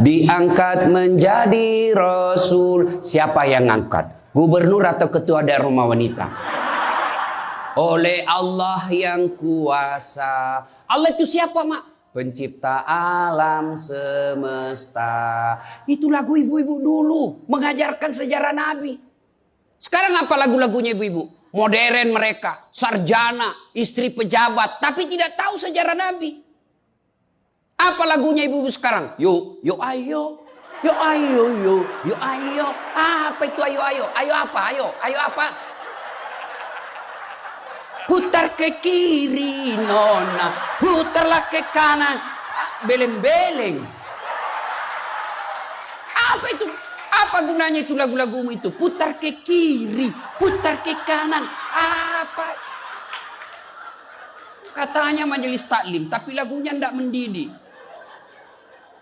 Diangkat menjadi Rasul. Siapa yang ngangkat? Gubernur atau ketua daerah rumah wanita? Oleh Allah yang kuasa. Allah itu siapa, Mak? Pencipta alam semesta. Itu lagu ibu-ibu dulu, mengajarkan sejarah Nabi. Sekarang apa lagu-lagunya ibu-ibu? Modern mereka, sarjana, istri pejabat, tapi tidak tahu sejarah Nabi. Apa lagunya ibu-ibu sekarang? Yo, yo ayo. Yo ayo, yo ayo. Apa itu ayo ayo? Ayo apa? Ayo apa? Putar ke kiri nona, putarlah ke kanan. Beleng-beleng. Apa itu? Apa gunanya itu lagu-lagumu itu? Putar ke kiri, putar ke kanan. Apa? Katanya majelis taklim, tapi lagunya tidak mendidik.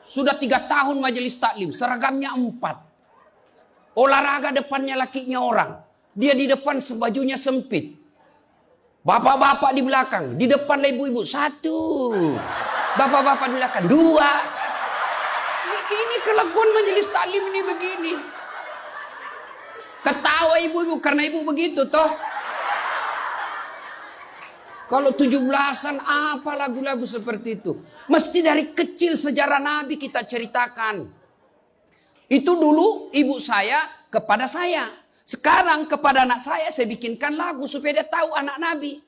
Sudah 3 tahun majelis taklim, seragamnya 4. Olahraga depannya lakinya orang. Dia di depan sebajunya sempit. Bapak-bapak di belakang, di depan ibu-ibu 1. Bapak-bapak di belakang 2. Ini kelakuan majelis taklim ini begini. Ketawa ibu-ibu karena ibu begitu toh. Kalau 17-an apa lagu-lagu seperti itu? Mesti dari kecil sejarah Nabi kita ceritakan. Itu dulu ibu saya kepada saya. Sekarang kepada anak saya bikinkan lagu supaya dia tahu anak Nabi.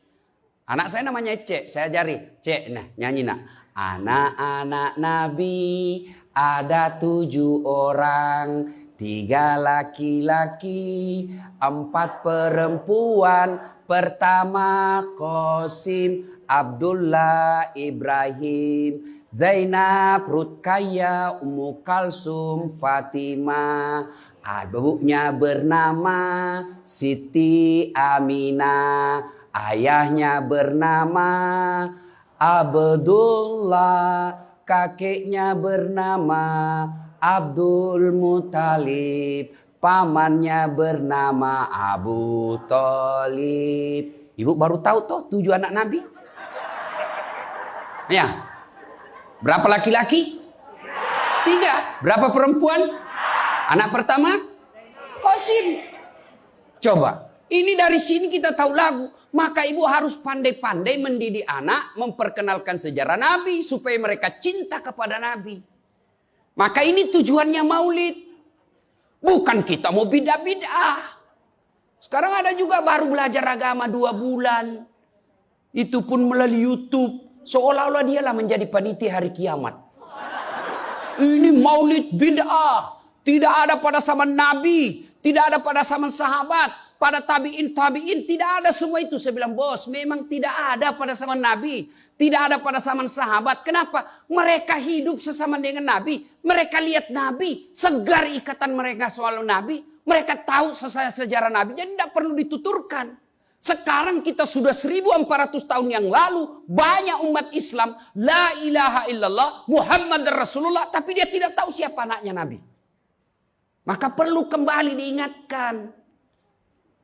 Anak saya namanya Cek, saya ajari. Cek, nah nyanyi nak. Anak-anak Nabi ada 7 orang. 3 laki-laki, 4 perempuan. Pertama Qasim, Abdullah, Ibrahim, Zainab, Rutkaya, Ummu Kalsum, Fatimah. Ibunya bernama Siti Aminah. Ayahnya bernama Abdullah. Kakeknya bernama Abdul Muthalib. Pamannya bernama Abu Thalib. Ibu baru tahu toh 7 anak Nabi? Ya. Berapa laki-laki? 3. Berapa perempuan? Anak pertama? Qasim. Coba. Ini dari sini kita tahu lagu. Maka ibu harus pandai-pandai mendidik anak. Memperkenalkan sejarah Nabi. Supaya mereka cinta kepada Nabi. Maka ini tujuannya maulid. Bukan kita mau bid'ah. Sekarang ada juga baru belajar agama 2 bulan. Itu pun melalui YouTube. Seolah-olah dialah menjadi panitia hari kiamat. Ini maulid bid'ah. Tidak ada pada zaman Nabi. Tidak ada pada zaman sahabat. Pada tabi'in. Tidak ada semua itu. Saya bilang bos memang tidak ada pada zaman Nabi. Tidak ada pada zaman sahabat. Kenapa? Mereka hidup sesama dengan Nabi. Mereka lihat Nabi. Segar ikatan mereka soal Nabi. Mereka tahu sejarah Nabi. Jadi tidak perlu dituturkan. Sekarang kita sudah 1400 tahun yang lalu. Banyak umat Islam. La ilaha illallah. Muhammad Rasulullah. Tapi dia tidak tahu siapa anaknya Nabi. Maka perlu kembali diingatkan.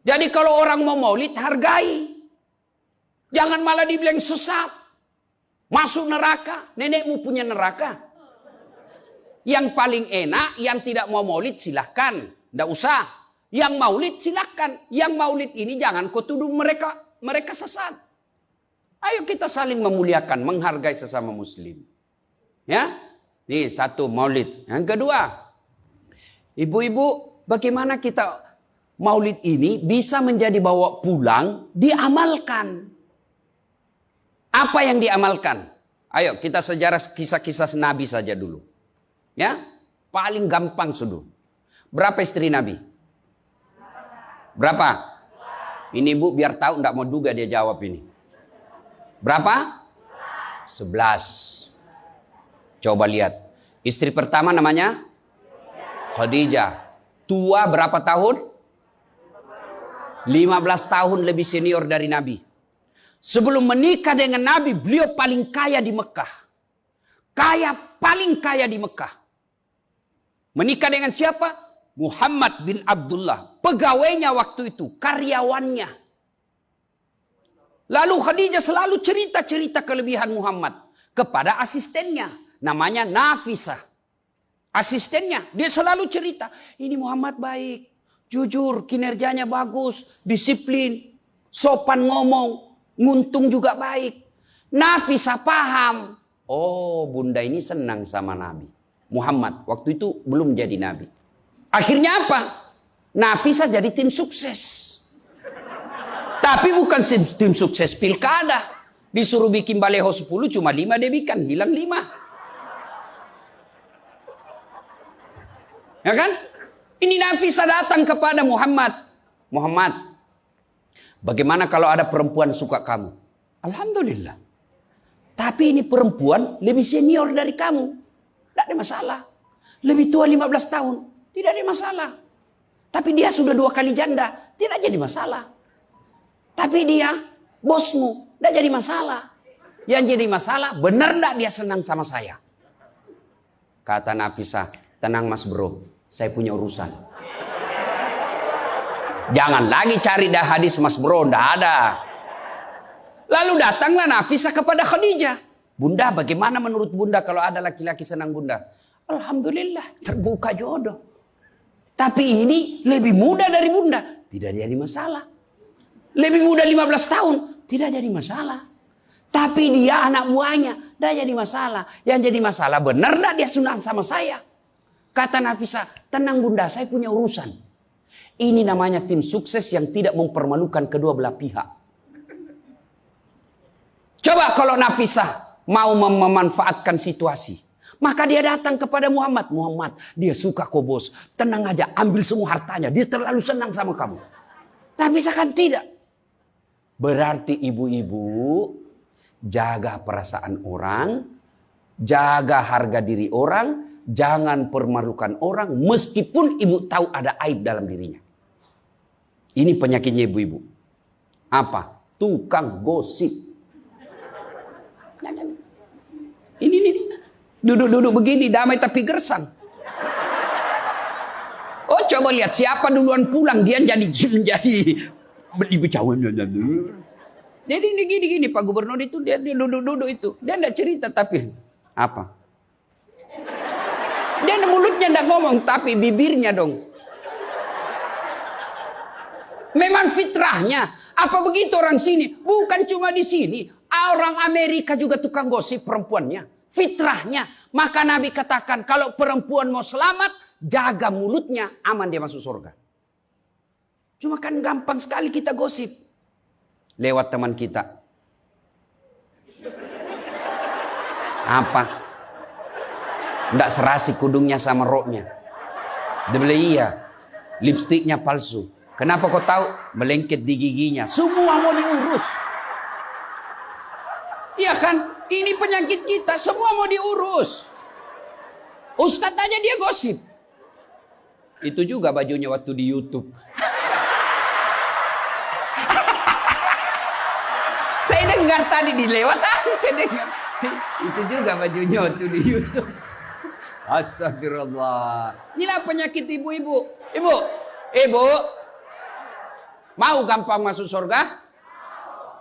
Jadi kalau orang mau maulid hargai. Jangan malah dibilang sesat. Masuk neraka, nenekmu punya neraka. Yang paling enak, yang tidak mau maulid silahkan. Tidak usah. Yang maulid silahkan. Yang maulid ini jangan kau tuduh mereka sesat. Ayo kita saling memuliakan, menghargai sesama muslim. Ya, ini 1 maulid. Yang kedua, ibu-ibu bagaimana kita maulid ini bisa menjadi bawa pulang, diamalkan. Apa yang diamalkan? Ayo kita sejarah kisah-kisah Nabi saja dulu. Ya, paling gampang sudah. Berapa istri Nabi? Berapa? Ini bu biar tahu enggak mau duga dia jawab ini. Berapa? 11. Coba lihat. Istri pertama namanya Khadijah. Tua berapa tahun? 15 tahun lebih senior dari Nabi. Sebelum menikah dengan Nabi, beliau paling kaya di Mekah. Paling kaya di Mekah. Menikah dengan siapa? Muhammad bin Abdullah. Pegawainya waktu itu, karyawannya. Lalu Khadijah selalu cerita-cerita kelebihan Muhammad kepada asistennya. Namanya Nafisah. Asistennya, dia selalu cerita. Ini Muhammad baik, jujur, kinerjanya bagus, disiplin, sopan ngomong, nguntung juga baik. Nafisah paham. Oh, bunda ini senang sama Nabi Muhammad. Waktu itu belum jadi Nabi. Akhirnya apa? Nafisah jadi tim sukses. Tapi bukan tim sukses pilkada. Disuruh bikin baleho 10, cuma 5 dia bikin. Hilang 5. Ya kan? Ini Nafisah datang kepada Muhammad. Muhammad, bagaimana kalau ada perempuan suka kamu? Alhamdulillah. Tapi ini perempuan lebih senior dari kamu. Tidak ada masalah. Lebih tua 15 tahun. Tidak ada masalah. Tapi dia sudah 2 kali janda. Tidak jadi masalah. Tapi dia bosmu. Tidak jadi masalah. Yang jadi masalah, benar tidak dia senang sama saya? Kata Nafisah, tenang mas bro. Saya punya urusan. Jangan lagi cari dah hadis mas bro. Tidak ada. Lalu datanglah Nafisah kepada Khadijah. Bunda, bagaimana menurut bunda kalau ada laki-laki senang bunda? Alhamdulillah, terbuka jodoh. Tapi ini lebih muda dari bunda. Tidak jadi masalah. Lebih muda 15 tahun. Tidak jadi masalah. Tapi dia anak buahnya. Tidak jadi masalah. Yang jadi masalah, benar tidak dia senang sama saya? Kata Nafisah, tenang bunda, saya punya urusan. Ini namanya tim sukses yang tidak mempermalukan kedua belah pihak. Coba kalau Nafisah mau memanfaatkan situasi. Maka dia datang kepada Muhammad. Muhammad, dia suka kok bos. Tenang aja, ambil semua hartanya. Dia terlalu senang sama kamu. Nafisah kan tidak. Berarti ibu-ibu jaga perasaan orang. Jaga harga diri orang. Jangan permalukan orang. Meskipun ibu tahu ada aib dalam dirinya. Ini penyakitnya ibu-ibu. Apa? Tukang gosip. Ini. Duduk-duduk begini, damai tapi gersang. Oh, coba lihat siapa duluan pulang, dia jadi berbicara. Jadi gini Pak Gubernur itu dia duduk-duduk itu. Dia enggak cerita tapi apa? Dia mulutnya enggak ngomong tapi bibirnya dong. Memang fitrahnya. Apa begitu orang sini? Bukan cuma di sini. Orang Amerika juga tukang gosip perempuannya. Fitrahnya. Maka Nabi katakan kalau perempuan mau selamat, jaga mulutnya, aman dia masuk surga. Cuma kan gampang sekali kita gosip. Lewat teman kita. Apa? Nggak serasi kudungnya sama roknya. Dia bilang iya. Lipstiknya palsu. Kenapa kau tahu? Melengket di giginya. Semua mau diurus. Iya kan? Ini penyakit kita. Semua mau diurus. Ustadz aja dia gosip. Itu juga bajunya waktu di YouTube. Saya dengar tadi dilewat. Saya dengar. Itu juga bajunya waktu di YouTube. Astagfirullah. Inilah penyakit ibu-ibu. Ibu. Mau gampang masuk surga?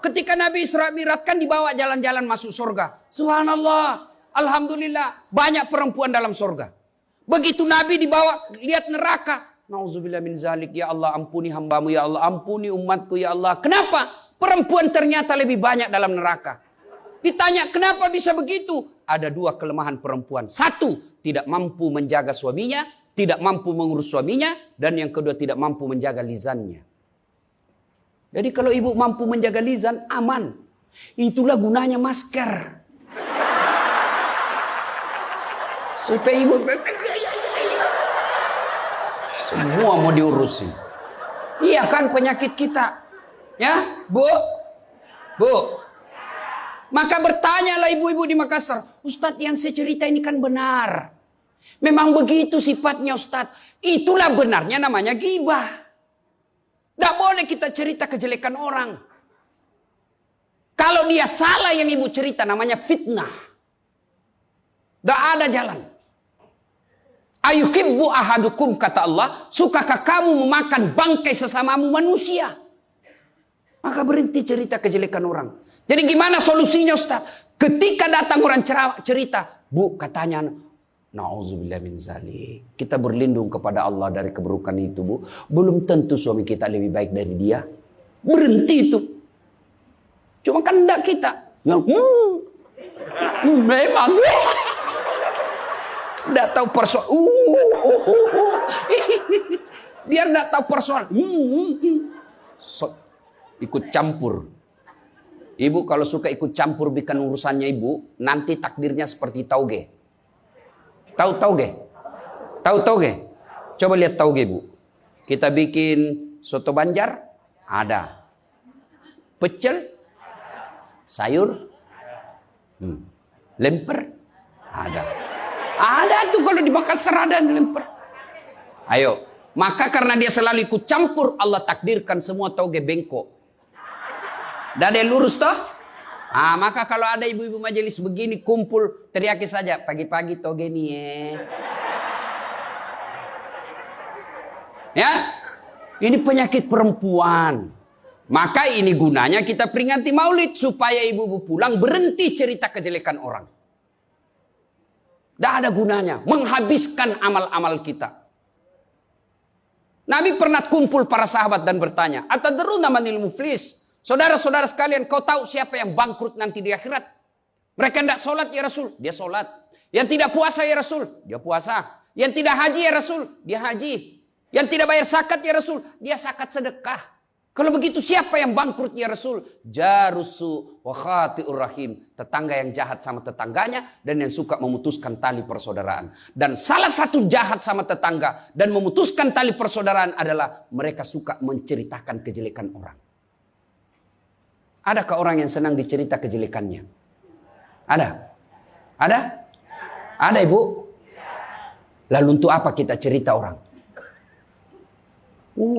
Ketika Nabi Isra Mi'raj kan dibawa jalan-jalan masuk surga. Subhanallah. Alhamdulillah. Banyak perempuan dalam surga. Begitu Nabi dibawa lihat neraka. Nauzubillah min zalik. Ya Allah ampuni hambamu. Ya Allah ampuni umatku. Ya Allah. Kenapa? Perempuan ternyata lebih banyak dalam neraka. Ditanya kenapa bisa begitu? Ada 2 kelemahan perempuan. 1. Tidak mampu menjaga suaminya. Tidak mampu mengurus suaminya. Dan yang kedua tidak mampu menjaga lisannya. Jadi kalau ibu mampu menjaga lisan, aman. Itulah gunanya masker. Supaya ibu semua mau diurusin. Iya kan penyakit kita. Ya, Bu. Maka bertanyalah ibu-ibu di Makassar. Ustadz yang saya cerita ini kan benar. Memang begitu sifatnya Ustadz. Itulah benarnya namanya ghibah. Tidak boleh kita cerita kejelekan orang. Kalau dia salah yang ibu cerita namanya fitnah. Tidak ada jalan. Ayuhibbu ahadukum kata Allah. Sukakah kamu memakan bangkai sesamamu manusia? Maka berhenti cerita kejelekan orang. Jadi gimana solusinya Ustaz? Ketika datang orang cerita. Bu, katanya, na'udzubillah min zalik. Kita berlindung kepada Allah dari keburukan itu, Bu. Belum tentu suami kita lebih baik dari dia. Berhenti itu. Cuma kan enggak kita. Yang, memang. Enggak tahu persoalan. Biar enggak tahu persoalan. Ikut campur. Ibu kalau suka ikut campur bikin urusannya ibu, nanti takdirnya seperti tauge. Tahu tauge? Tahu tauge? Coba lihat tauge, Bu. Kita bikin soto Banjar, ada. Pecel, sayur, lemper, ada. Ada tuh kalau di Makassar ada lemper. Ayo, maka karena dia selalu ikut campur, Allah takdirkan semua tauge bengkok. Dah ada yang lurus toh? Maka kalau ada ibu-ibu majelis begini kumpul, teriaki saja, pagi-pagi toge nih ya. Ini penyakit perempuan. Maka ini gunanya kita peringati maulid supaya ibu-ibu pulang berhenti cerita kejelekan orang. Dah ada gunanya, menghabiskan amal-amal kita. Nabi pernah kumpul para sahabat dan bertanya, "Atadruna manil muflis?" Saudara-saudara sekalian, kau tahu siapa yang bangkrut nanti di akhirat? Mereka tidak sholat ya Rasul, dia sholat. Yang tidak puasa ya Rasul, dia puasa. Yang tidak haji ya Rasul, dia haji. Yang tidak bayar zakat ya Rasul, dia zakat sedekah. Kalau begitu siapa yang bangkrut ya Rasul? Jarusu wa khati'ur rahim. Tetangga yang jahat sama tetangganya dan yang suka memutuskan tali persaudaraan. Dan salah satu jahat sama tetangga dan memutuskan tali persaudaraan adalah mereka suka menceritakan kejelekan orang. Adakah orang yang senang dicerita kejelekannya? Ada? Ada? Ada, Ibu? Lalu untuk apa kita cerita orang?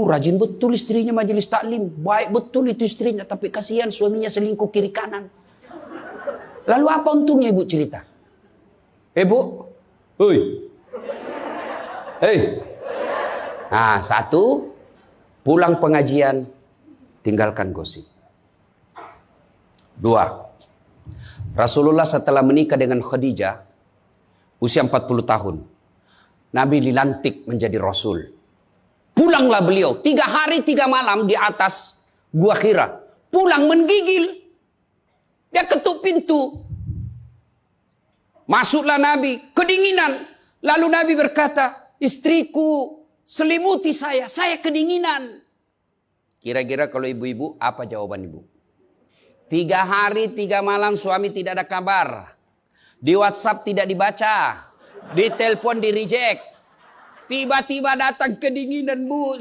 Rajin betul istrinya majelis taklim. Baik betul itu istrinya. Tapi kasihan suaminya selingkuh kiri kanan. Lalu apa untungnya Ibu cerita? Ibu? Hei. Hei. Satu. Pulang pengajian. Tinggalkan gosip. 2. Rasulullah setelah menikah dengan Khadijah usia 40 tahun. Nabi dilantik menjadi Rasul. Pulanglah beliau 3 hari 3 malam di atas Gua Hira. Pulang menggigil. Dia ketuk pintu. Masuklah Nabi, kedinginan. Lalu Nabi berkata, "Istriku selimuti saya kedinginan." Kira-kira kalau ibu-ibu apa jawaban ibu? 3 hari 3 malam suami tidak ada kabar. Di WhatsApp tidak dibaca. Di telepon di reject. Tiba-tiba datang kedinginan, Bu.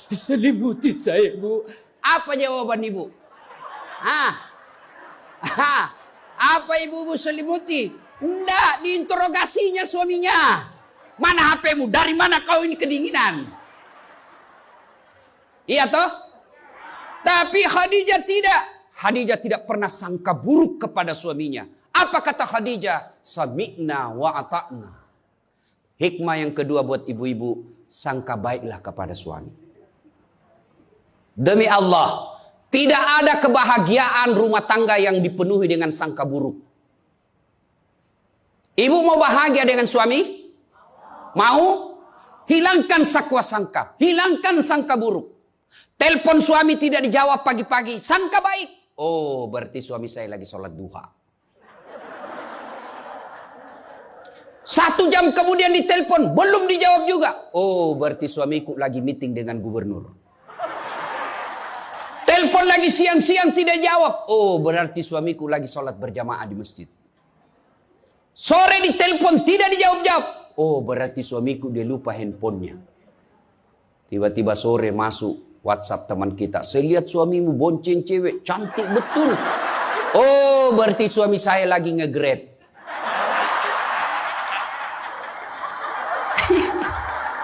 Selimuti saya, Bu. Apa jawaban ibu? Apa ibu selimuti? Enggak, diinterogasinya suaminya. Mana HP-mu? Dari mana kau ini kedinginan? Iya toh? Tapi Khadijah tidak. Khadijah tidak pernah sangka buruk kepada suaminya. Apa kata Khadijah? Sami'na wa ata'na. Hikmah yang kedua buat ibu-ibu, sangka baiklah kepada suami. Demi Allah, tidak ada kebahagiaan rumah tangga yang dipenuhi dengan sangka buruk. Ibu mau bahagia dengan suami? Mau? Hilangkan sakwa sangka, hilangkan sangka buruk. Telepon suami tidak dijawab pagi-pagi, sangka baik. Oh, berarti suami saya lagi sholat duha. 1 jam kemudian ditelepon, belum dijawab juga. Oh, berarti suamiku lagi meeting dengan gubernur. Telepon lagi siang-siang tidak jawab. Oh, berarti suamiku lagi sholat berjamaah di masjid. Sore ditelepon tidak dijawab-jawab. Oh, berarti suamiku dia lupa handphonenya. Tiba-tiba sore masuk WhatsApp teman kita. Saya lihat suamimu bonceng cewek. Cantik betul. Oh, berarti suami saya lagi nge-grab.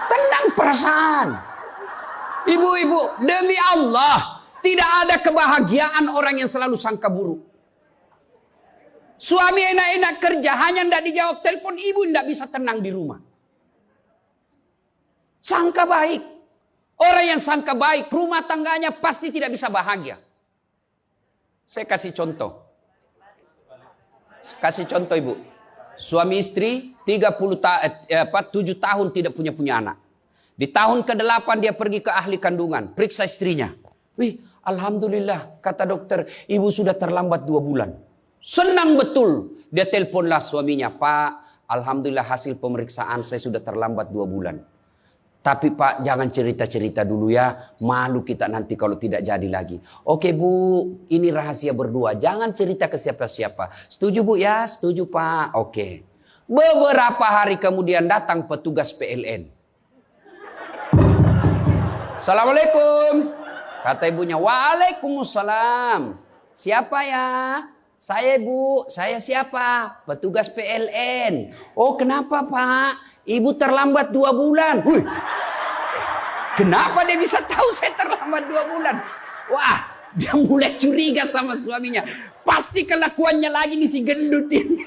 Tenang perasaan. Ibu-ibu, demi Allah. Tidak ada kebahagiaan orang yang selalu sangka buruk. Suami enak-enak kerja. Hanya tidak dijawab telepon. Ibu tidak bisa tenang di rumah. Sangka baik. Orang yang sangka baik, rumah tangganya pasti tidak bisa bahagia. Saya kasih contoh. Kasih contoh ibu. Suami istri 7 tahun tidak punya anak. Di tahun ke-8 dia pergi ke ahli kandungan, periksa istrinya. Wih, alhamdulillah, kata dokter, ibu sudah terlambat 2 bulan. Senang betul. Dia teleponlah suaminya, Pak, alhamdulillah hasil pemeriksaan saya sudah terlambat 2 bulan. Tapi Pak, jangan cerita-cerita dulu ya. Malu kita nanti kalau tidak jadi lagi. Oke Bu, ini rahasia berdua. Jangan cerita ke siapa-siapa. Setuju Bu ya? Setuju Pak. Oke. Beberapa hari kemudian datang petugas PLN. Assalamualaikum. Kata ibunya, Waalaikumsalam. Siapa ya? Saya Bu, saya siapa? Petugas PLN. Oh kenapa Pak? Ibu terlambat 2 bulan. Hui. Kenapa dia bisa tahu saya terlambat 2 bulan? Wah, dia mulai curiga sama suaminya. Pasti kelakuannya lagi nih si gendut ini.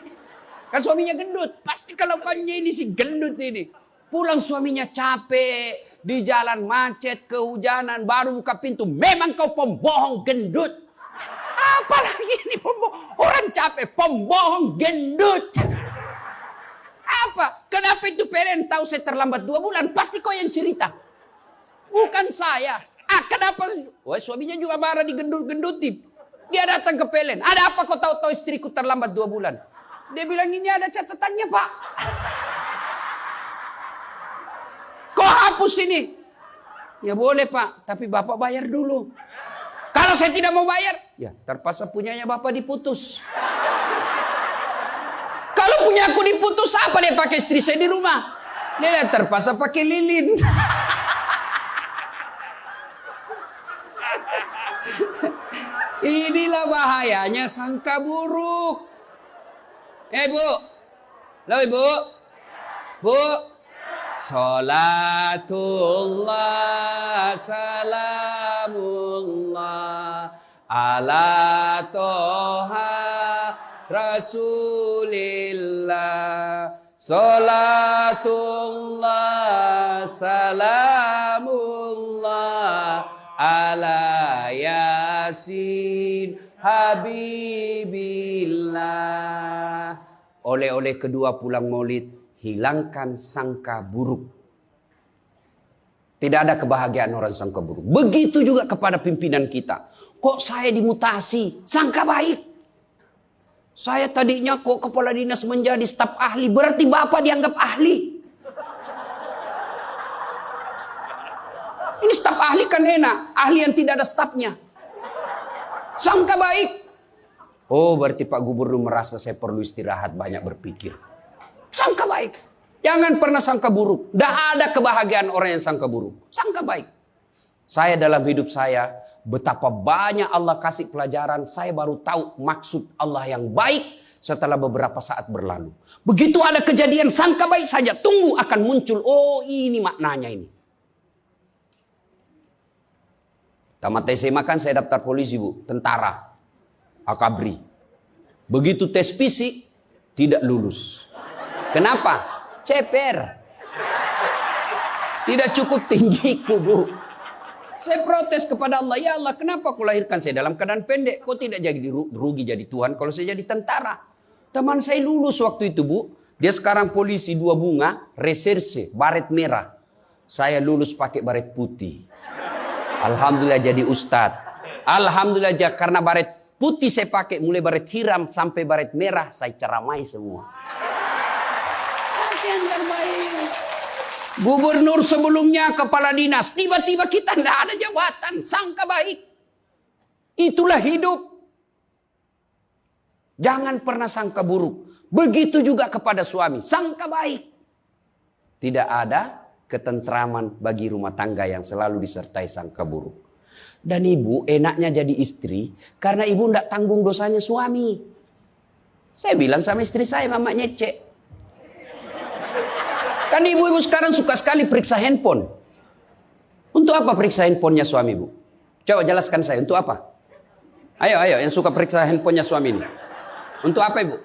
Kan suaminya gendut. Pasti kelakuannya ini si gendut ini. Pulang suaminya capek. Di jalan macet, kehujanan, baru buka pintu. Memang kau pembohong gendut. Apalagi ini pembohong. Orang capek, pembohong gendut. Apa? Kenapa itu PLN tahu saya terlambat 2 bulan? Pasti kau yang cerita. Bukan saya. Kenapa? Wah, suaminya juga marah digendut-gendutin. Dia datang ke PLN. Ada apa kau tahu-tahu istriku terlambat 2 bulan? Dia bilang ini ada catatannya Pak. Kau hapus ini. Ya boleh Pak, tapi Bapak bayar dulu. Kalau saya tidak mau bayar, ya terpaksa punyanya Bapak diputus. Kalau punya aku diputus, apa dia pakai istri saya di rumah? Dia terpaksa pakai lilin. Inilah bahayanya sangka buruk. Bu. Halo Ibu. Bu. Salatullah salamullah ala toha Rasulillah. Salatullah salamullah ala Yasin Habibillah. Oleh-oleh kedua pulang maulid, hilangkan sangka buruk. Tidak ada kebahagiaan orang sangka buruk. Begitu juga kepada pimpinan kita. Kok saya dimutasi? Sangka baik. Saya tadinya kok kepala dinas menjadi staf ahli. Berarti Bapak dianggap ahli. Ini staf ahli kan enak. Ahli yang tidak ada stafnya. Sangka baik. Oh berarti Pak Gubernur merasa saya perlu istirahat, banyak berpikir. Sangka baik. Jangan pernah sangka buruk. Tidak ada kebahagiaan orang yang sangka buruk. Sangka baik. Saya dalam hidup saya, betapa banyak Allah kasih pelajaran. Saya baru tahu maksud Allah yang baik setelah beberapa saat berlalu. Begitu ada kejadian, sangka baik saja. Tunggu akan muncul. Oh ini maknanya ini. Tamat SMA kan saya daftar polisi Bu. Tentara. Akabri. Begitu tes fisik, tidak lulus. Kenapa? Ceper. Tidak cukup tinggiku Bu. Saya protes kepada Allah. Ya Allah, kenapa kau lahirkan saya dalam keadaan pendek? Kau tidak jadi rugi jadi Tuhan kalau saya jadi tentara. Teman saya lulus waktu itu Bu. Dia sekarang polisi 2 bunga, reserse, baret merah. Saya lulus pakai baret putih. Alhamdulillah jadi ustadz. Alhamdulillah karena baret putih saya pakai, mulai baret hiram sampai baret merah, saya ceramai semua. Yang terbaik. Gubernur sebelumnya, kepala dinas, tiba-tiba kita tidak ada jabatan, sangka baik. Itulah hidup. Jangan pernah sangka buruk. Begitu juga kepada suami, sangka baik. Tidak ada ketentraman bagi rumah tangga yang selalu disertai sangka buruk. Dan ibu enaknya jadi istri karena ibu tidak tanggung dosanya suami. Saya bilang sama istri saya, Mama nyecek. Kan ibu-ibu sekarang suka sekali periksa handphone. Untuk apa periksa handphonenya suami Bu? Coba jelaskan saya, untuk apa? Ayo yang suka periksa handphonenya suami ini. Untuk apa Ibu?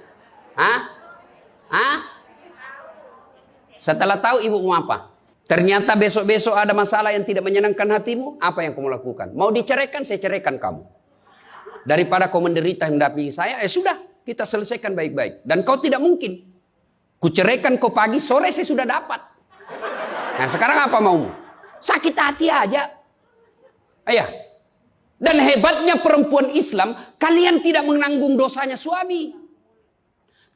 Setelah tahu ibu mau apa? Ternyata besok-besok ada masalah yang tidak menyenangkan hatimu, apa yang kamu lakukan? Mau diceraikan, saya ceraikan kamu. Daripada kau menderita mendampingi saya, sudah, kita selesaikan baik-baik. Dan kau tidak mungkin Kuceraikan kau pagi, sore saya sudah dapat. Nah sekarang apa maumu? Sakit hati aja. Ayah. Dan hebatnya perempuan Islam, kalian tidak menanggung dosanya suami.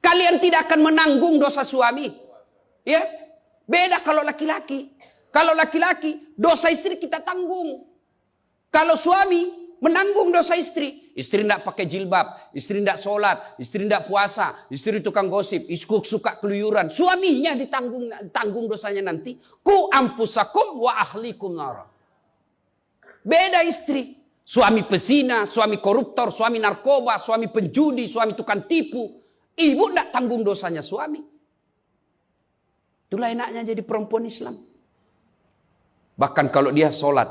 Kalian tidak akan menanggung dosa suami. Ya, beda kalau laki-laki. Kalau laki-laki, dosa istri kita tanggung. Kalau suami menanggung dosa istri. Istri tidak pakai jilbab, istri tidak sholat, istri tidak puasa, istri tukang gosip, istri suka keluyuran. Suaminya ditanggung dosanya nanti. Ku ampusakum wa ahlikum nara. Beda istri. Suami pezina, suami koruptor, suami narkoba, suami penjudi, suami tukang tipu. Ibu tidak tanggung dosanya suami. Itulah enaknya jadi perempuan Islam. Bahkan kalau dia sholat,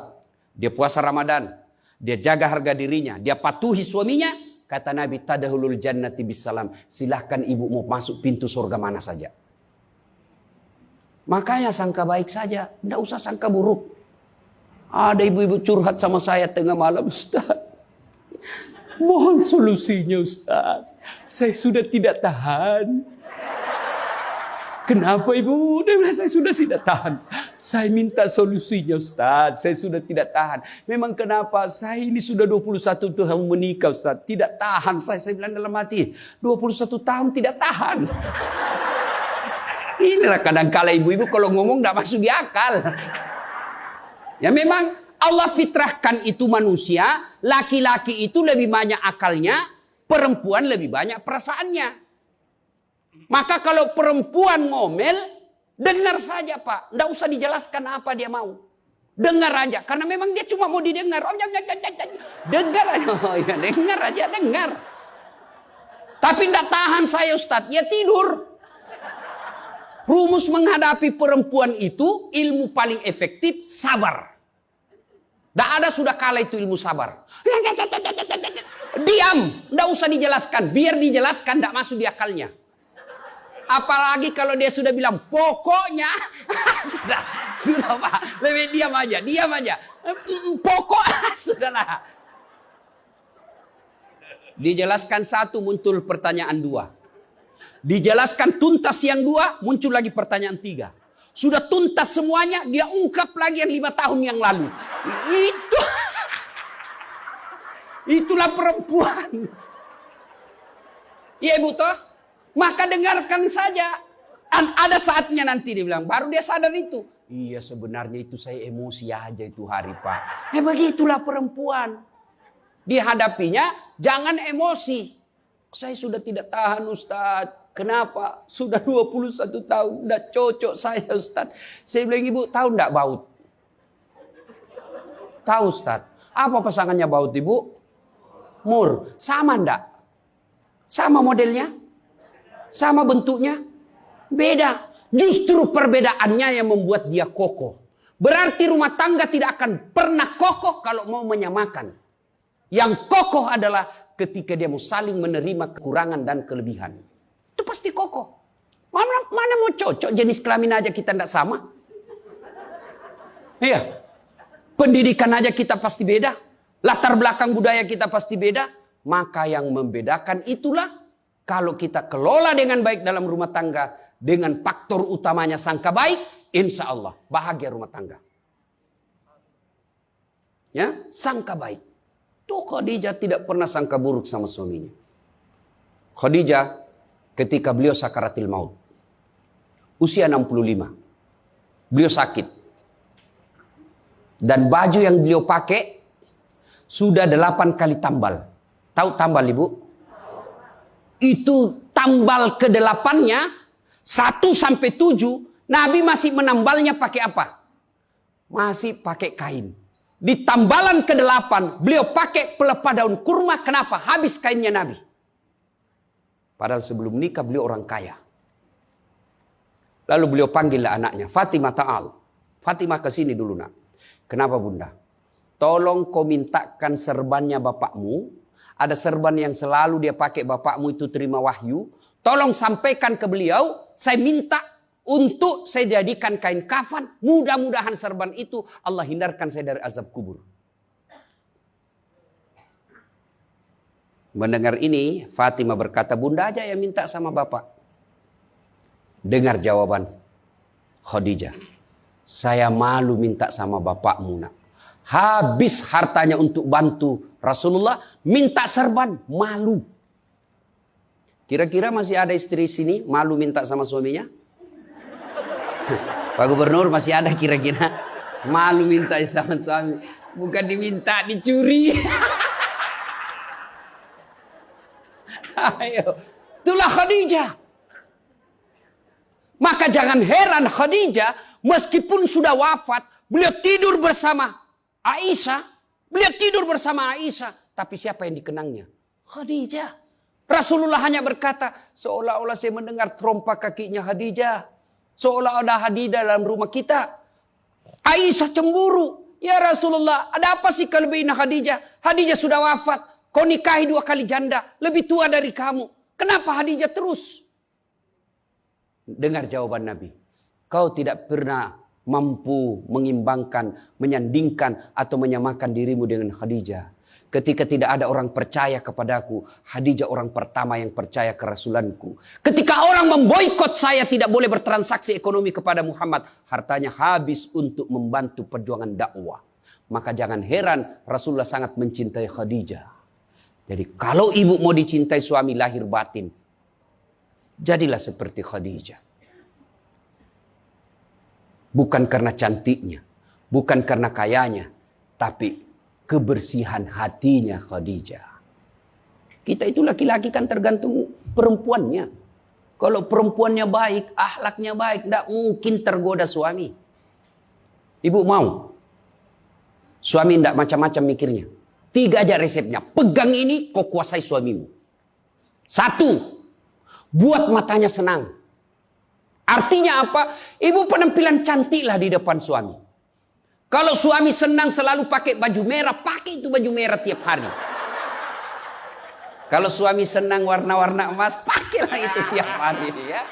dia puasa Ramadan, dia jaga harga dirinya, dia patuhi suaminya, kata Nabi, tadahulul jannati bisalam. Silahkan ibu mau masuk pintu surga mana saja. Makanya sangka baik saja, tidak usah sangka buruk. Ada ibu-ibu curhat sama saya tengah malam, Ustaz. Mohon solusinya Ustaz. Saya sudah tidak tahan. Kenapa ibu? Dia bilang saya sudah tidak tahan. Saya minta solusinya Ustaz. Saya sudah tidak tahan. Memang kenapa? Saya ini sudah 21 tahun menikah Ustaz. Tidak tahan saya. Saya bilang dalam hati. 21 tahun tidak tahan. Inilah kadang-kala ibu-ibu kalau ngomong tidak masuk di akal. Ya memang Allah fitrahkan itu manusia. Laki-laki itu lebih banyak akalnya. Perempuan lebih banyak perasaannya. Maka kalau perempuan ngomel, dengar saja Pak. Tidak usah dijelaskan apa dia mau. Dengar aja. Karena memang dia cuma mau didengar. Dengar aja. Oh, ya, dengar aja, dengar. Tapi tidak tahan saya Ustadz. Ya tidur. Rumus menghadapi perempuan itu, ilmu paling efektif, sabar. Tidak ada sudah kalah itu ilmu sabar. Diam. Tidak usah dijelaskan. Biar dijelaskan tidak masuk di akalnya. Apalagi kalau dia sudah bilang pokoknya sudah Pak, lebih diam aja. Pokok sudahlah. Dijelaskan satu muncul pertanyaan dua. Dijelaskan tuntas yang dua muncul lagi pertanyaan tiga. Sudah tuntas semuanya dia ungkap lagi yang 5 tahun yang lalu. Itulah perempuan. Iya Ibu toh? Maka dengarkan saja. Ada saatnya nanti dia bilang. Baru dia sadar itu. Iya sebenarnya itu saya emosi aja itu hari Pak. Begitulah perempuan. Dihadapinya jangan emosi. Saya sudah tidak tahan Ustaz. Kenapa? Sudah 21 tahun. Udah cocok saya Ustaz. Saya bilang Ibu tahu enggak baut? Tahu Ustaz. Apa pasangannya baut Ibu? Mur. Sama enggak? Sama modelnya? Sama bentuknya? Beda. Justru perbedaannya yang membuat dia kokoh. Berarti rumah tangga tidak akan pernah kokoh kalau mau menyamakan. Yang kokoh adalah ketika dia mau saling menerima kekurangan dan kelebihan. Itu pasti kokoh. Mana mau cocok jenis kelamin aja kita tidak sama. Iya. Pendidikan aja kita pasti beda. Latar belakang budaya kita pasti beda. Maka yang membedakan itulah kalau kita kelola dengan baik dalam rumah tangga, dengan faktor utamanya sangka baik, insya Allah bahagia rumah tangga. Ya, sangka baik. Tuh Khadijah tidak pernah sangka buruk sama suaminya. Khadijah ketika beliau sakaratil maut, usia 65, beliau sakit. Dan baju yang beliau pakai sudah 8 kali tambal. Tahu tambal Ibu? Itu tambal ke-8-nya 1 sampai 7 Nabi masih menambalnya pakai apa? Masih pakai kain. Di tambalan ke-8 beliau pakai pelepah daun kurma. Kenapa? Habis kainnya Nabi. Padahal sebelum nikah beliau orang kaya. Lalu beliau panggillah anaknya, Fatimah ta'al. Fatimah ke sini dulu nak. Kenapa Bunda? Tolong kau mintakan serbannya bapakmu. Ada serban yang selalu dia pakai bapakmu itu terima wahyu. Tolong sampaikan ke beliau. Saya minta untuk saya jadikan kain kafan. Mudah-mudahan serban itu Allah hindarkan saya dari azab kubur. Mendengar ini Fatimah berkata, Bunda aja yang minta sama bapak. Dengar jawaban Khadijah. Saya malu minta sama bapakmu, nak. Habis hartanya untuk bantu Rasulullah, minta serban, malu. Kira-kira masih ada istri sini malu minta sama suaminya? Pak Gubernur, masih ada kira-kira malu minta sama suami? Bukan diminta, dicuri. Ayo, itulah Khadijah. Maka jangan heran Khadijah meskipun sudah wafat, beliau tidur bersama Aisyah. Beliau tidur bersama Aisyah. Tapi siapa yang dikenangnya? Khadijah. Rasulullah hanya berkata, seolah-olah saya mendengar trompa kakinya Khadijah. Seolah ada Khadijah dalam rumah kita. Aisyah cemburu. Ya Rasulullah, ada apa sih kelebihan Khadijah? Khadijah sudah wafat. Kau nikahi 2 kali janda. Lebih tua dari kamu. Kenapa Khadijah terus? Dengar jawaban Nabi. Kau tidak pernah mampu mengimbangkan, menyandingkan atau menyamakan dirimu dengan Khadijah. Ketika tidak ada orang percaya kepadaku, Khadijah orang pertama yang percaya kerasulanku. Ketika orang memboikot saya tidak boleh bertransaksi ekonomi kepada Muhammad, hartanya habis untuk membantu perjuangan dakwah. Maka jangan heran Rasulullah sangat mencintai Khadijah. Jadi kalau ibu mau dicintai suami lahir batin, jadilah seperti Khadijah. Bukan karena cantiknya, bukan karena kayanya, tapi kebersihan hatinya Khadijah. Kita itu laki-laki kan tergantung perempuannya. Kalau perempuannya baik, akhlaknya baik, tidak mungkin tergoda suami. Ibu mau? Suami tidak macam-macam mikirnya. 3 aja resepnya. Pegang ini, kau kuasai suamimu. 1. Buat matanya senang. Artinya apa? Ibu penampilan cantiklah di depan suami. Kalau suami senang selalu pakai baju merah, pakai itu baju merah tiap hari. Kalau suami senang warna-warna emas, pakailah itu tiap hari. Ya.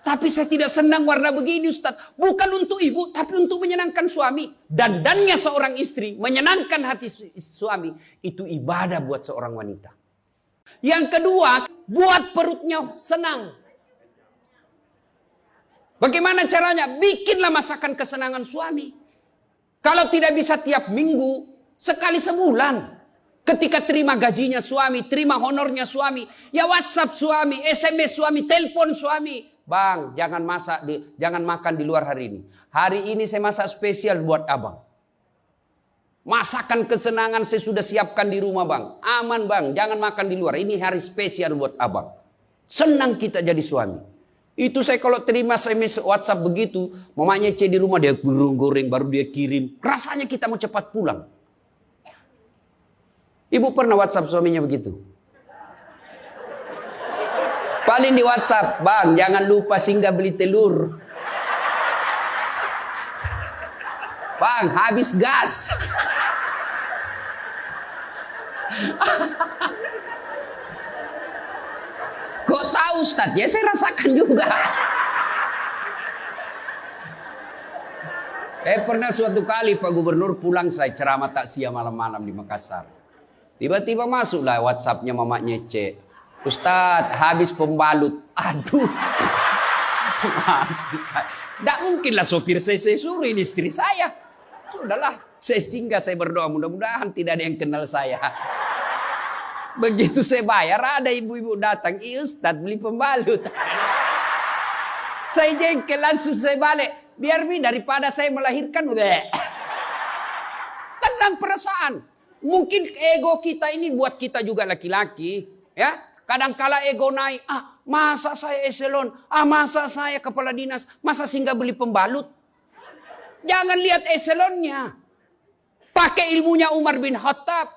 Tapi saya tidak senang warna begini, Ustaz. Bukan untuk ibu, tapi untuk menyenangkan suami. Dandannya seorang istri, menyenangkan hati suami. Itu ibadah buat seorang wanita. Yang kedua, buat perutnya senang. Bagaimana caranya? Bikinlah masakan kesenangan suami. Kalau tidak bisa tiap minggu, sekali sebulan. Ketika terima gajinya suami, terima honornya suami, ya WhatsApp suami, SMS suami, telepon suami. Bang, jangan makan di luar hari ini. Hari ini saya masak spesial buat abang. Masakan kesenangan saya sudah siapkan di rumah bang. Aman bang, jangan makan di luar. Ini hari spesial buat abang. Senang kita jadi suami. Itu saya kalau terima SMS WhatsApp begitu, mamanya cek di rumah dia goreng baru dia kirim. Rasanya kita mau cepat pulang. Ibu pernah WhatsApp suaminya begitu? Paling di WhatsApp, bang jangan lupa singgah beli telur. Bang habis gas. Kok tahu Ustaz? Ya saya rasakan juga. Pernah suatu kali Pak Gubernur pulang, saya ceramah takziah malam-malam di Makassar. Tiba-tiba masuklah WhatsAppnya mamanya cek. Ustaz habis pembalut. Aduh. Tidak mungkinlah sopir saya suruh ini istri saya. Sudahlah, saya singgah, saya berdoa mudah-mudahan tidak ada yang kenal saya. Begitu saya bayar, ada ibu-ibu datang, Ustaz beli pembalut. Saya jengkel, langsung saya balik. Biar daripada saya melahirkan, udah. Tenang perasaan. Mungkin ego kita ini buat kita juga laki-laki, ya. Kadangkala ego naik, masa saya eselon, masa saya kepala dinas, masa singgah beli pembalut. Jangan lihat eselonnya. Pakai ilmunya Umar bin Khattab.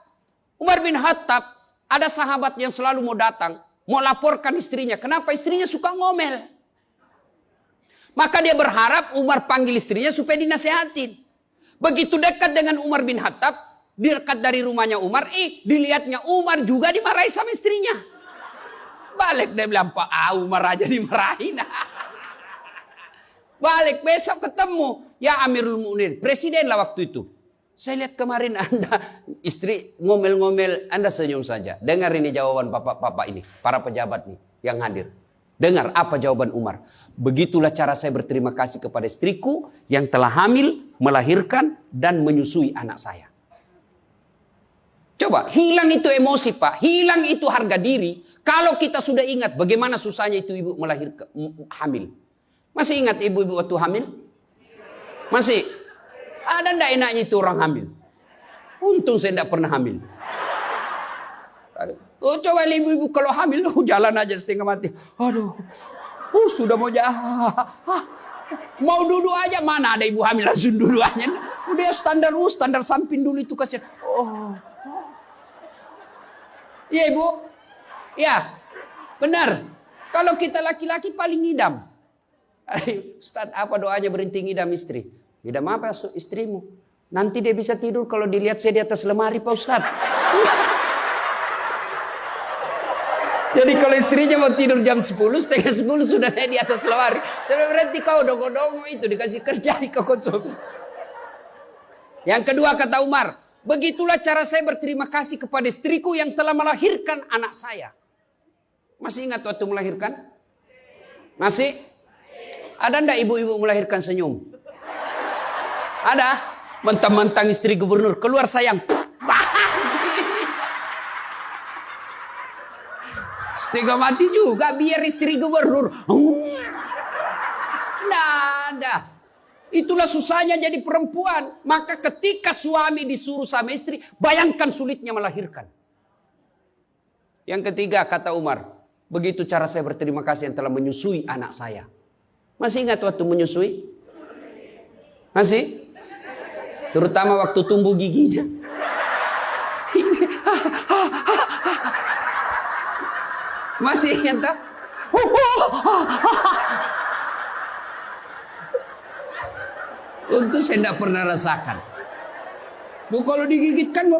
Umar bin Khattab, ada sahabat yang selalu mau datang, mau laporkan istrinya. Kenapa? Istrinya suka ngomel. Maka dia berharap Umar panggil istrinya supaya dinasehatin. Begitu dekat dengan Umar bin Khattab, dekat dari rumahnya Umar, dilihatnya Umar juga dimarahi sama istrinya. Balik dia bilang, Pak Umar aja dimarahin. Balik besok ketemu, ya Amirul Mukminin, presiden lah waktu itu. Saya lihat kemarin Anda istri ngomel-ngomel, Anda senyum saja. Dengar ini jawaban bapak-bapak ini, para pejabat nih yang hadir. Dengar apa jawaban Umar. Begitulah cara saya berterima kasih kepada istriku yang telah hamil, melahirkan, dan menyusui anak saya. Coba, hilang itu emosi Pak, hilang itu harga diri. Kalau kita sudah ingat bagaimana susahnya itu ibu melahirkan, hamil. Masih ingat ibu-ibu waktu hamil? Masih? Ada ndak enaknya itu orang hamil? Untung saya tidak pernah hamil. Oh, coba ibu-ibu kalau hamil, jalan aja setengah mati. Aduh, sudah mau mau duduk aja, mana ada ibu hamil langsung duduk aja. Udah standar samping dulu itu kasihan. Iya ibu, ya benar. Kalau kita laki-laki paling ngidam. Ustaz, apa doanya berhenti ngidam istri? Ngidam apa istrimu? Nanti dia bisa tidur kalau dilihat saya di atas lemari Pak Ustaz. Jadi kalau istrinya mau tidur jam 10, setengah 10 sudah di atas lemari. Saya berhenti kau dongo-dongo itu dikasih kerja di konsum. Yang kedua kata Umar, begitulah cara saya berterima kasih kepada istriku yang telah melahirkan anak saya. Masih ingat waktu melahirkan? Masih? Ada ndak ibu-ibu melahirkan senyum? Ada? Mentang-mentang istri gubernur keluar sayang. Setengah mati juga biar istri gubernur. Nggak ada. Itulah susahnya jadi perempuan. Maka ketika suami disuruh sama istri, bayangkan sulitnya melahirkan. Yang ketiga kata Umar, begitu cara saya berterima kasih yang telah menyusui anak saya. Masih ingat waktu menyusui? Masih? Terutama waktu tumbuh giginya. Masih ingat tak? Untuk saya tidak pernah rasakan. Kalau digigitkan,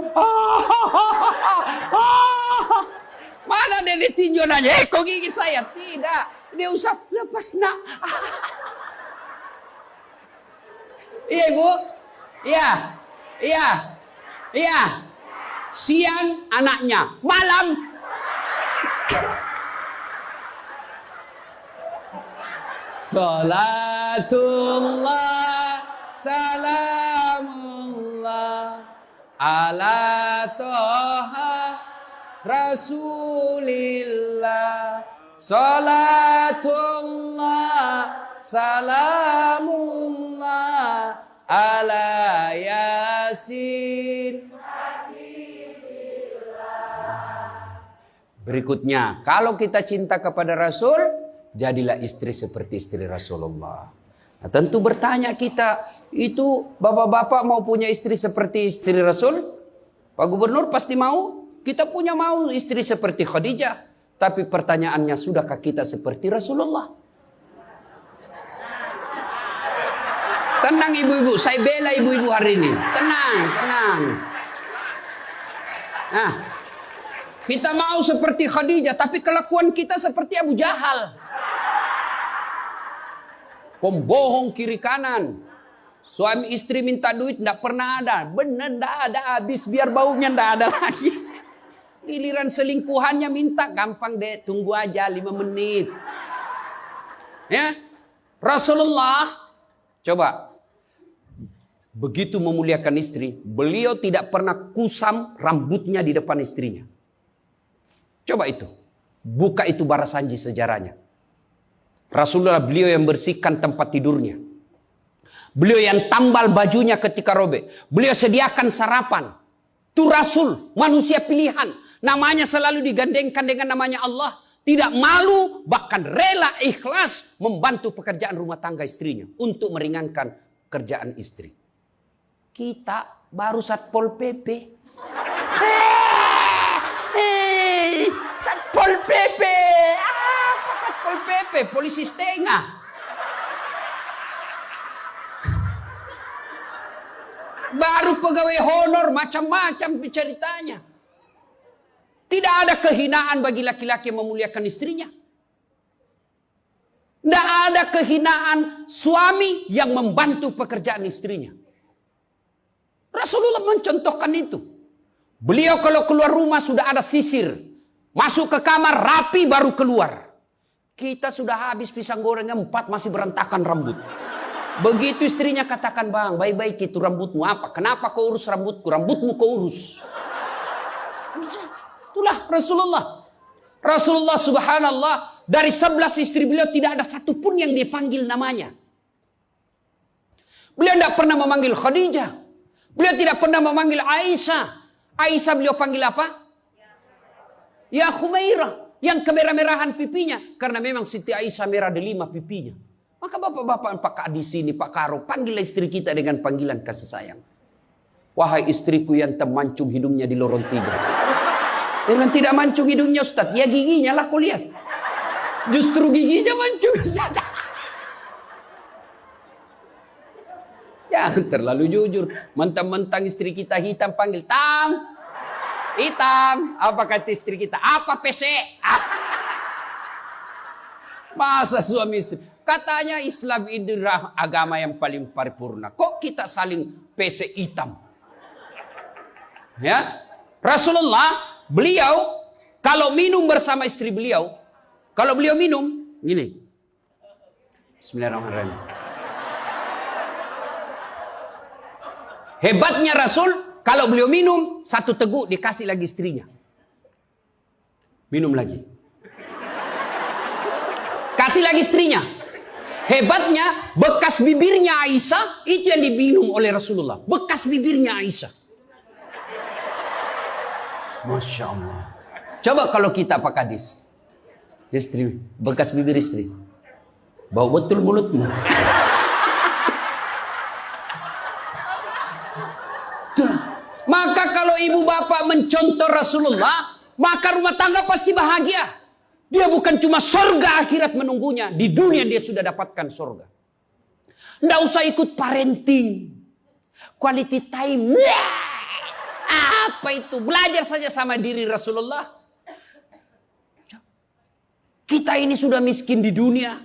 mana dia ditinjau nanya, kok gigit saya? Tidak, dia usap, lepas nak. Iya ibu, iya. Siang anaknya, malam. Salatullah, salamullah, ala toha rasulillah. Salatullah, salamullah, ala yasin. Berikutnya, kalau kita cinta kepada Rasul, jadilah istri seperti istri Rasulullah. Nah, tentu bertanya kita, itu bapak-bapak mau punya istri seperti istri Rasul? Pak Gubernur pasti mau. Kita punya mau istri seperti Khadijah. Tapi pertanyaannya, sudahkah kita seperti Rasulullah? Tenang ibu-ibu, saya bela ibu-ibu hari ini. Tenang. Nah, kita mau seperti Khadijah, tapi kelakuan kita seperti Abu Jahal. Pembohong kiri kanan. Suami istri minta duit tidak pernah ada. Benar tidak ada, habis biar baunya tidak ada lagi. Giliran selingkuhannya minta, gampang deh, tunggu aja 5 menit. Ya, Rasulullah coba begitu memuliakan istri, beliau tidak pernah kusam rambutnya di depan istrinya. Coba itu, buka itu Barasanji sejarahnya. Rasulullah beliau yang bersihkan tempat tidurnya. Beliau yang tambal bajunya ketika robek. Beliau sediakan sarapan. Itu Rasul, manusia pilihan. Namanya selalu digandengkan dengan namanya Allah. Tidak malu, bahkan rela ikhlas membantu pekerjaan rumah tangga istrinya. Untuk meringankan kerjaan istri. Kita baru Satpol PP. Satpol PP. Apa Satpol PP? Polisi setengah. Baru pegawai honor, macam-macam ceritanya. Tidak ada kehinaan bagi laki-laki yang memuliakan istrinya. Tidak ada kehinaan suami yang membantu pekerjaan istrinya. Rasulullah mencontohkan itu. Beliau kalau keluar rumah sudah ada sisir. Masuk ke kamar rapi baru keluar. Kita sudah habis pisang gorengnya 4 masih berantakan rambut. Begitu istrinya katakan, bang, baik-baik itu rambutmu apa? Kenapa kau urus rambutku? Rambutmu kau urus. Itulah Rasulullah. Rasulullah subhanallah, dari 11 istri beliau tidak ada satupun yang dia panggil namanya. Beliau tidak pernah memanggil Khadijah. Beliau tidak pernah memanggil Aisyah. Aisyah beliau panggil apa? Ya Khumairah. Yang kemerah-merahan pipinya. Karena memang Siti Aisyah merah delima pipinya. Maka bapak-bapak Pak di sini, Pak Karo, panggillah istri kita dengan panggilan kasih sayang. Wahai istriku yang termancung hidungnya di lorong 3. Memang tidak mancung hidungnya Ustaz. Ya giginya lah kau lihat. Justru giginya mancung Ustaz. Jangan terlalu jujur. Mentang-mentang istri kita hitam panggil Tam. Hitam. Apa kata istri kita? Apa PC? Masa suami istri. Katanya Islam itu agama yang paling paripurna. Kok kita saling PC hitam? Ya. Rasulullah, beliau kalau minum bersama istri beliau, kalau beliau minum gini. Bismillahirrahmanirrahim. Hebatnya Rasul, kalau beliau minum 1 teguk dikasih lagi istrinya. Minum lagi. Kasih lagi istrinya. Hebatnya bekas bibirnya Aisyah itu yang diminum oleh Rasulullah. Bekas bibirnya Aisyah. Masya Allah. Coba kalau kita Pak Kadis, istri, bekas bibir istri, bau betul mulutmu. Maka kalau ibu bapak mencontoh Rasulullah, maka rumah tangga pasti bahagia. Dia bukan cuma surga akhirat menunggunya, di dunia dia sudah dapatkan surga. Nggak usah ikut parenting, quality time. Apa itu? Belajar saja sama diri Rasulullah. Kita ini sudah miskin di dunia.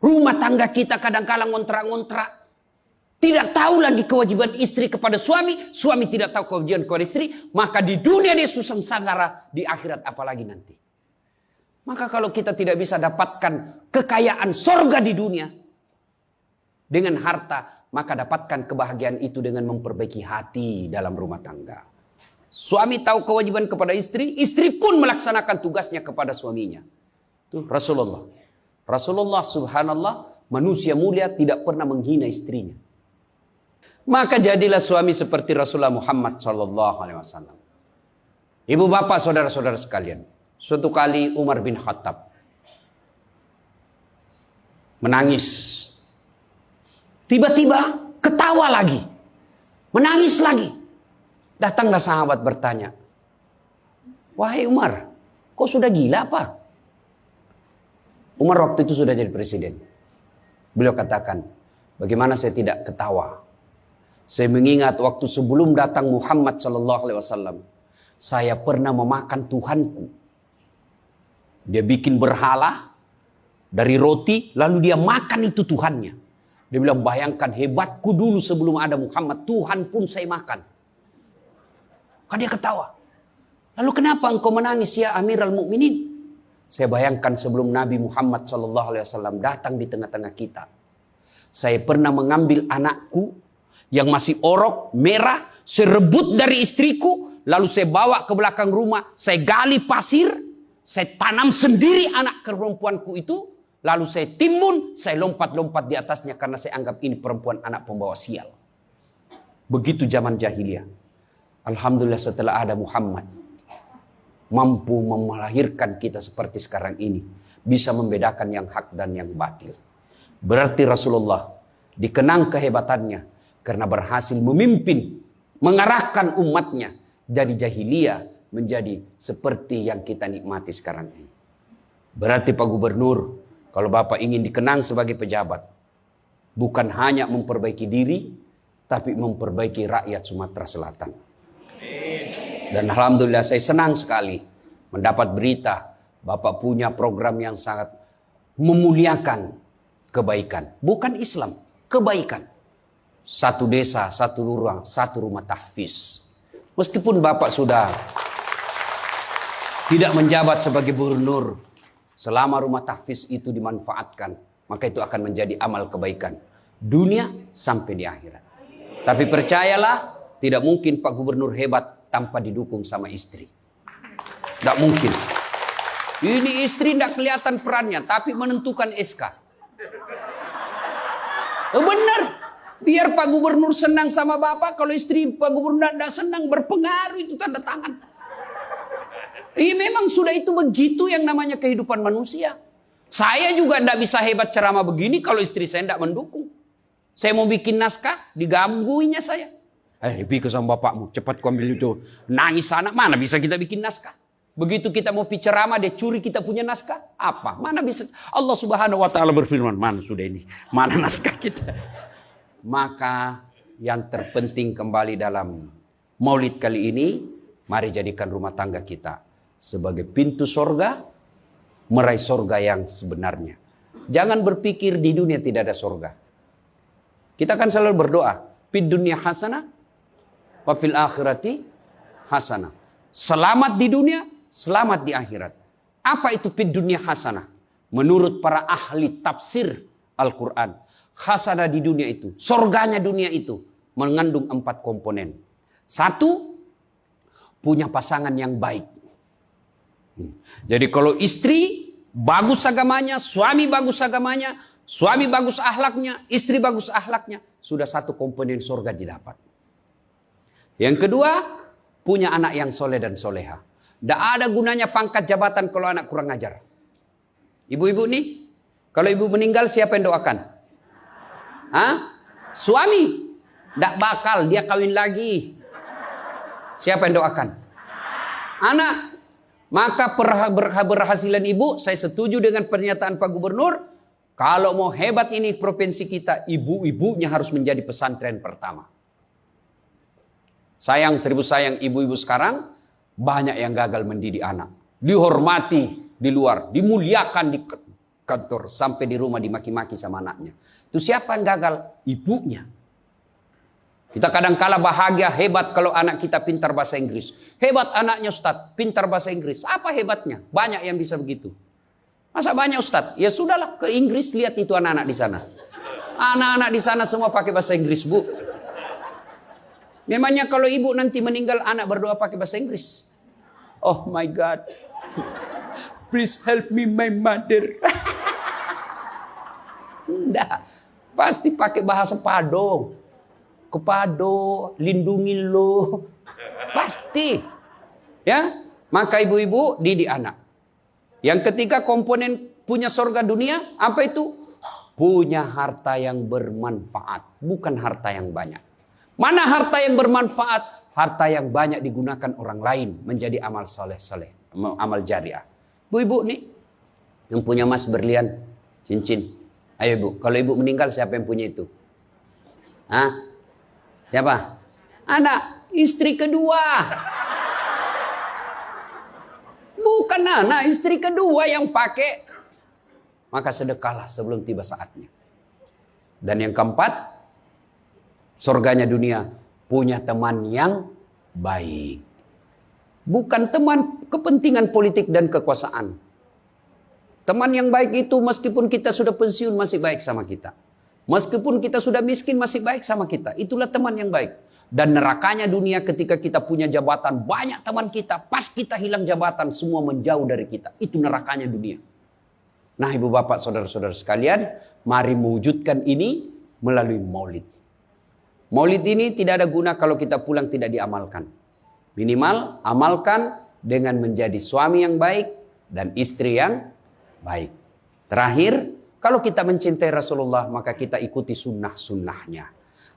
Rumah tangga kita kadang-kala ngontrak-ngontrak. Tidak tahu lagi kewajiban istri kepada suami. Suami tidak tahu kewajiban kepada istri. Maka di dunia dia susah sanggara. Di akhirat apalagi nanti. Maka kalau kita tidak bisa dapatkan kekayaan sorga di dunia. Dengan harta. Maka dapatkan kebahagiaan itu dengan memperbaiki hati dalam rumah tangga. Suami tahu kewajiban kepada istri. Istri pun melaksanakan tugasnya kepada suaminya. Itu Rasulullah. Rasulullah subhanallah. Manusia mulia tidak pernah menghina istrinya. Maka jadilah suami seperti Rasulullah Muhammad SAW. Ibu bapak saudara-saudara sekalian. Suatu kali Umar bin Khattab menangis. Tiba-tiba ketawa lagi. Menangis lagi. Datanglah sahabat bertanya. Wahai Umar, kok sudah gila apa? Umar waktu itu sudah jadi presiden. Beliau katakan, bagaimana saya tidak ketawa? Saya mengingat waktu sebelum datang Muhammad SAW. Saya pernah memakan Tuhanku. Dia bikin berhala dari roti, lalu dia makan itu Tuhannya. Dia bilang, bayangkan hebatku dulu sebelum ada Muhammad. Tuhan pun saya makan. Kan dia ketawa. Lalu kenapa engkau menangis ya Amirul Mukminin? Saya bayangkan sebelum Nabi Muhammad SAW datang di tengah-tengah kita. Saya pernah mengambil anakku yang masih orok, merah. Saya rebut dari istriku. Lalu saya bawa ke belakang rumah. Saya gali pasir. Saya tanam sendiri anak perempuanku itu. Lalu saya timbun, saya lompat-lompat di atasnya karena saya anggap ini perempuan anak pembawa sial. Begitu zaman jahiliyah. Alhamdulillah setelah ada Muhammad. Mampu melahirkan kita seperti sekarang ini. Bisa membedakan yang hak dan yang batil. Berarti Rasulullah dikenang kehebatannya. Karena berhasil memimpin, mengarahkan umatnya. Dari jahiliyah menjadi seperti yang kita nikmati sekarang ini. Berarti Pak Gubernur, kalau Bapak ingin dikenang sebagai pejabat, bukan hanya memperbaiki diri, tapi memperbaiki rakyat Sumatera Selatan. Dan Alhamdulillah saya senang sekali mendapat berita Bapak punya program yang sangat memuliakan kebaikan. Bukan Islam, kebaikan. 1 desa, 1 lurah, 1 rumah tahfiz. Meskipun Bapak sudah tidak menjabat sebagai gubernur, Selama rumah tahfiz itu dimanfaatkan, maka itu akan menjadi amal kebaikan dunia sampai di akhirat. Tapi percayalah, tidak mungkin Pak Gubernur hebat tanpa didukung sama istri. Tidak mungkin. Ini istri tidak kelihatan perannya, tapi menentukan SK. Benar. Biar Pak Gubernur senang sama Bapak, kalau istri Pak Gubernur tidak senang, berpengaruh itu tanda tangan. Memang sudah itu begitu yang namanya kehidupan manusia. Saya juga tidak bisa hebat ceramah begini kalau istri saya tidak mendukung. Saya mau bikin naskah, digangguinya saya. Pergi ke sama bapakmu, cepat kau ambil itu. Nangis anak, mana bisa kita bikin naskah? Begitu kita mau ceramah, dia curi kita punya naskah. Apa? Mana bisa? Allah Subhanahu Wa Taala berfirman, mana sudah ini? Mana naskah kita? Maka yang terpenting kembali dalam maulid kali ini, mari jadikan rumah tangga kita sebagai pintu sorga, meraih sorga yang sebenarnya. Jangan berpikir di dunia tidak ada sorga. Kita kan selalu berdoa, fid dunya hasanah, wa fil akhirati hasanah. Selamat di dunia, selamat di akhirat. Apa itu fid dunya hasanah? Menurut para ahli tafsir Al-Quran, hasanah di dunia itu, sorganya dunia itu, mengandung 4 komponen. 1, punya pasangan yang baik. Jadi kalau istri bagus agamanya, suami bagus agamanya, suami bagus akhlaknya, istri bagus akhlaknya, sudah 1 komponen sorga didapat. Yang kedua, punya anak yang soleh dan soleha. Tidak ada gunanya pangkat jabatan kalau anak kurang ajar. Ibu-ibu nih, kalau ibu meninggal siapa yang doakan? Suami. Tidak bakal, dia kawin lagi. Siapa yang doakan? Anak. Maka berhasilan ibu, saya setuju dengan pernyataan Pak Gubernur. Kalau mau hebat ini provinsi kita, ibu-ibunya harus menjadi pesantren pertama. Sayang, seribu sayang, ibu-ibu sekarang banyak yang gagal mendidik anak. Dihormati di luar, dimuliakan di kantor, sampai di rumah dimaki-maki sama anaknya. Itu siapa yang gagal? Ibunya. Kita kadang-kala bahagia, hebat kalau anak kita pintar bahasa Inggris. Hebat anaknya Ustadz, pintar bahasa Inggris. Apa hebatnya? Banyak yang bisa begitu. Masa banyak Ustadz? Ya sudahlah, ke Inggris lihat itu anak-anak di sana. Anak-anak di sana semua pakai bahasa Inggris, Bu. Memangnya kalau ibu nanti meninggal, anak berdoa pakai bahasa Inggris? Oh my God. Please help me my mother. Enggak. Pasti pakai bahasa Pado. Kepado, lindungi lo. Pasti. Ya, maka ibu-ibu didik anak. Yang ketiga komponen punya surga dunia, apa itu? Punya harta yang bermanfaat, bukan harta yang banyak. Mana harta yang bermanfaat? Harta yang banyak digunakan orang lain menjadi amal soleh-soleh, amal jariah. Bu-ibu nih, yang punya emas berlian, cincin. Ayo ibu, kalau ibu meninggal siapa yang punya itu? Siapa? Anak, istri kedua. Bukan anak, istri kedua yang pakai. Maka sedekahlah sebelum tiba saatnya. Dan yang keempat, surganya dunia, punya teman yang baik. Bukan teman kepentingan politik dan kekuasaan. Teman yang baik itu meskipun kita sudah pensiun masih baik sama kita. Meskipun kita sudah miskin masih baik sama kita. Itulah teman yang baik. Dan nerakanya dunia ketika kita punya jabatan. Banyak teman kita. Pas kita hilang jabatan semua menjauh dari kita. Itu nerakanya dunia. Nah ibu bapak saudara-saudara sekalian. Mari mewujudkan ini melalui maulid. Maulid ini tidak ada guna kalau kita pulang tidak diamalkan. Minimal amalkan dengan menjadi suami yang baik. Dan istri yang baik. Terakhir. Kalau kita mencintai Rasulullah, maka kita ikuti sunnah-sunnahnya.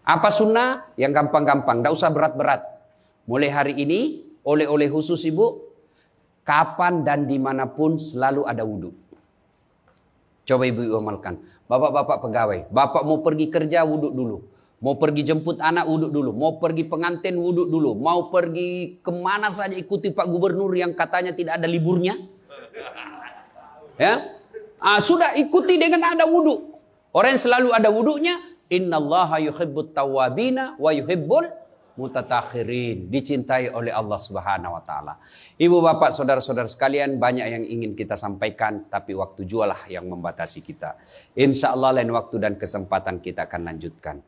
Apa sunnah? Yang gampang-gampang, tidak usah berat-berat. Mulai hari ini, oleh-oleh khusus ibu, kapan dan dimanapun selalu ada wudhu. Coba ibu amalkan. Bapak-bapak pegawai, bapak mau pergi kerja, wudhu dulu. Mau pergi jemput anak, wudhu dulu. Mau pergi pengantin, wudhu dulu. Mau pergi kemana saja ikuti Pak Gubernur yang katanya tidak ada liburnya. Ya. Sudah ikuti dengan ada wudhu. Orang yang selalu ada wudhunya, innallaha yuhibbut tawwabina wa yuhibbul Mutatakhirin, dicintai oleh Allah Subhanahu wa taala. Ibu bapak saudara-saudara sekalian, banyak yang ingin kita sampaikan, tapi waktu jualah yang membatasi kita. Insya Allah lain waktu dan kesempatan kita akan lanjutkan.